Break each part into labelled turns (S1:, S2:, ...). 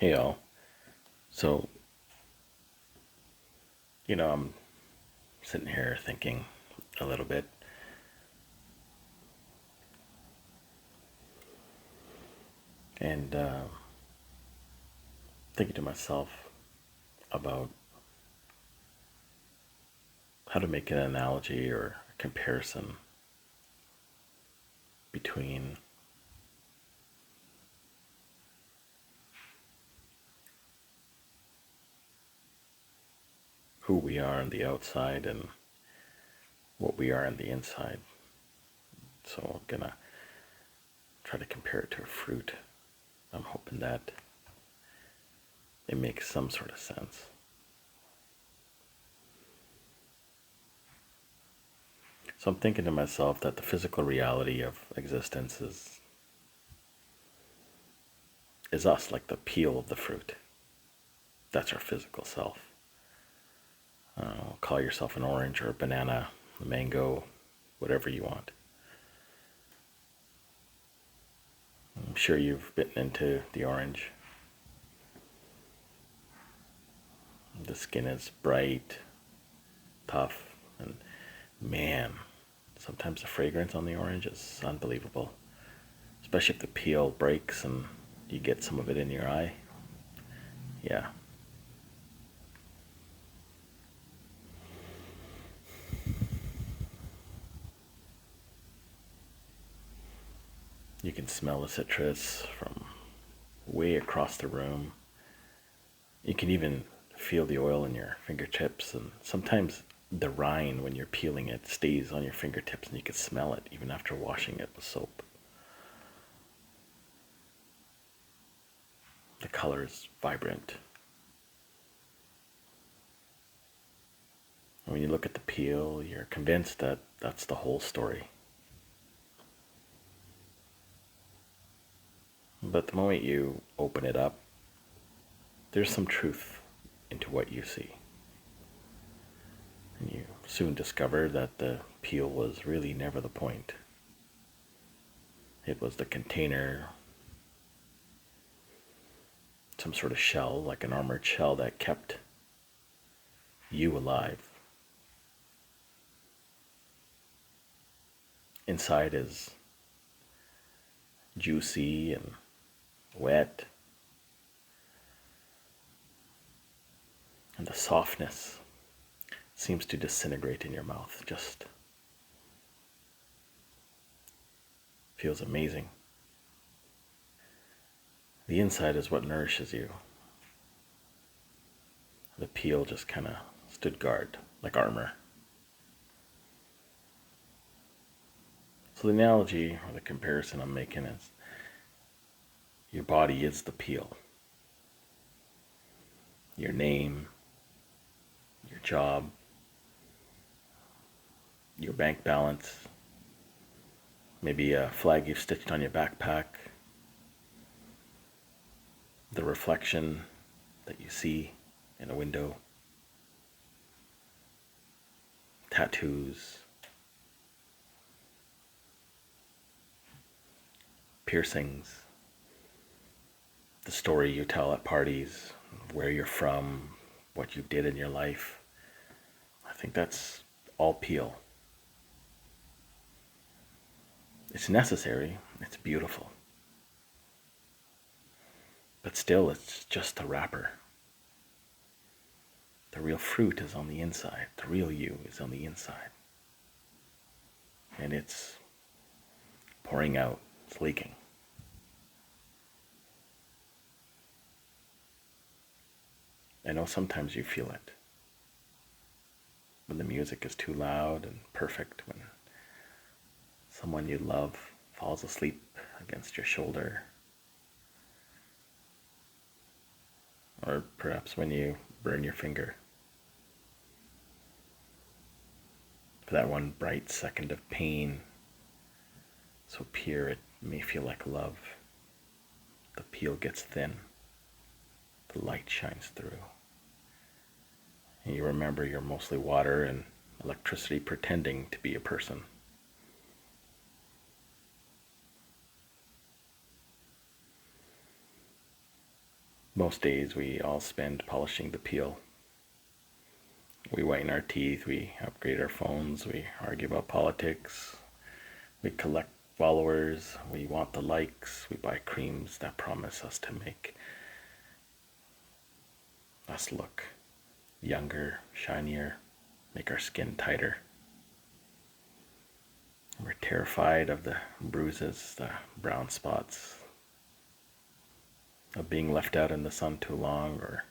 S1: Hey all. So, I'm sitting here thinking a little bit and thinking to myself about how to make an analogy or a comparison between who we are on the outside and what we are on the inside. So, I'm gonna try to compare it to a fruit. I'm hoping that it makes some sort of sense. So, I'm thinking to myself that the physical reality of existence is us, like the peel of the fruit. That's our physical self. Call yourself an orange or a banana, a mango, whatever you want. I'm sure you've bitten into the orange. The skin is bright, tough, and man, sometimes the fragrance on the orange is unbelievable. Especially if the peel breaks and you get some of it in your eye. Yeah. You can smell the citrus from way across the room. You can even feel the oil in your fingertips, and sometimes the rind, when you're peeling it, stays on your fingertips and you can smell it even after washing it with soap. The color is vibrant. And when you look at the peel, you're convinced that that's the whole story. But the moment you open it up, there's some truth into what you see. And you soon discover that the peel was really never the point. It was the container, some sort of shell, like an armored shell that kept you alive. Inside is juicy and wet, and the softness seems to disintegrate in your mouth. Just feels amazing. The inside is what nourishes you. The peel just kind of stood guard, like armor. So the analogy or the comparison I'm making is your body is the peel. Your name, your job, your bank balance, maybe a flag you've stitched on your backpack, the reflection that you see in a window, tattoos, piercings, the story you tell at parties, where you're from, what you did in your life. I think that's all peel. It's necessary, it's beautiful, but still it's just a wrapper. The real fruit is on the inside. The real you is on the inside. And it's pouring out, it's leaking. I know sometimes you feel it when the music is too loud and perfect, when someone you love falls asleep against your shoulder, or perhaps when you burn your finger. For that one bright second of pain, so pure it may feel like love, the peel gets thin, the light shines through. And you remember you're mostly water and electricity pretending to be a person. Most days we all spend polishing the peel. We whiten our teeth, we upgrade our phones, we argue about politics, we collect followers, we want the likes, we buy creams that promise us to make us look younger, shinier, make our skin tighter. We're terrified of the bruises, the brown spots, of being left out in the sun too long, or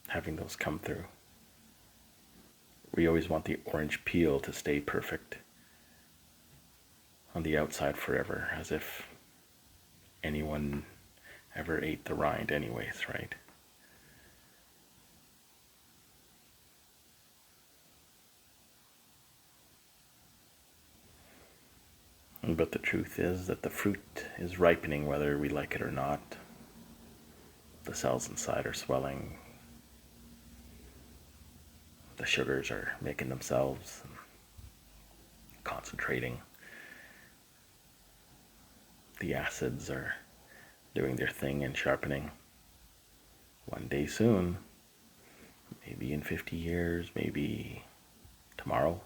S1: having those come through. We always want the orange peel to stay perfect on the outside forever, as if anyone ever ate the rind anyways, right? But the truth is that the fruit is ripening whether we like it or not. The cells inside are swelling. The sugars are making themselves, concentrating. The acids are doing their thing and sharpening. One day soon, maybe in 50 years, maybe tomorrow,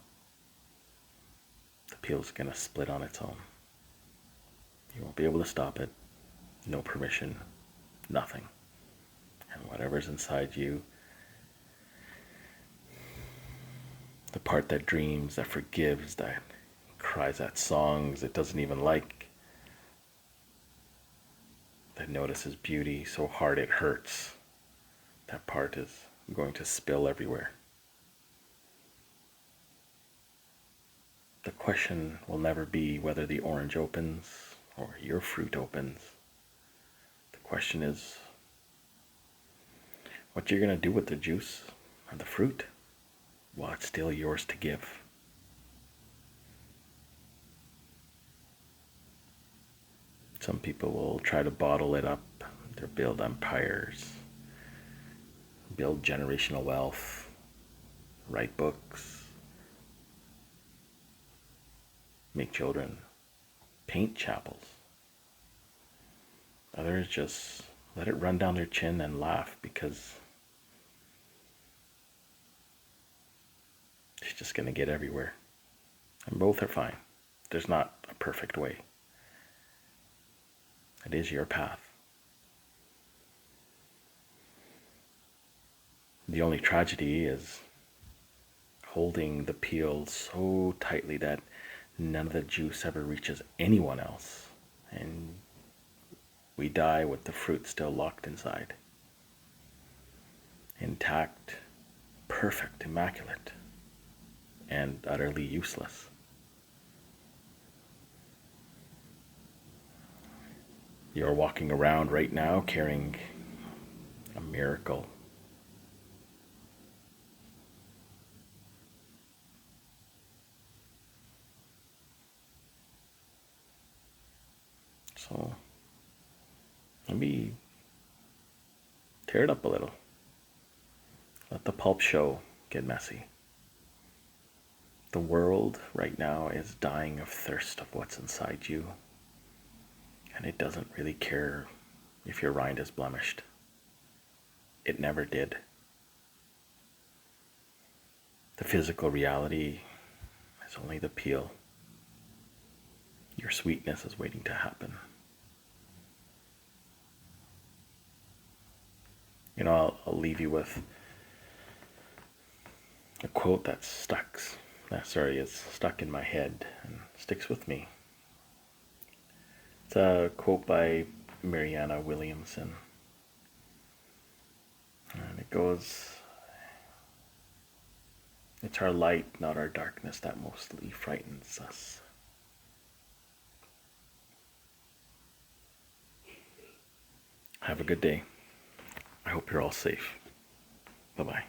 S1: the peel's gonna split on its own. You won't be able to stop it. No permission, nothing. And whatever's inside you, the part that dreams, that forgives, that cries out songs it doesn't even like, that notices beauty so hard it hurts, that part is going to spill everywhere. The question will never be whether the orange opens or your fruit opens. The question is what you're going to do with the juice and the fruit while it's still yours to give. Some people will try to bottle it up, they'll build empires, build generational wealth, write books, make children, paint chapels. Others just let it run down their chin and laugh because it's just going to get everywhere. And both are fine. There's not a perfect way. It is your path. The only tragedy is holding the peel so tightly that none of the juice ever reaches anyone else. And we die with the fruit still locked inside. Intact, perfect, immaculate, and utterly useless. You're walking around right now carrying a miracle. So maybe tear it up a little. Let the pulp show get messy. The world right now is dying of thirst of what's inside you. And it doesn't really care if your rind is blemished. It never did. The physical reality is only the peel. Your sweetness is waiting to happen. I'll leave you with a quote is stuck in my head and sticks with me. It's a quote by Marianne Williamson. And it goes, "It's our light, not our darkness, that mostly frightens us." Have a good day. I hope you're all safe. Bye-bye.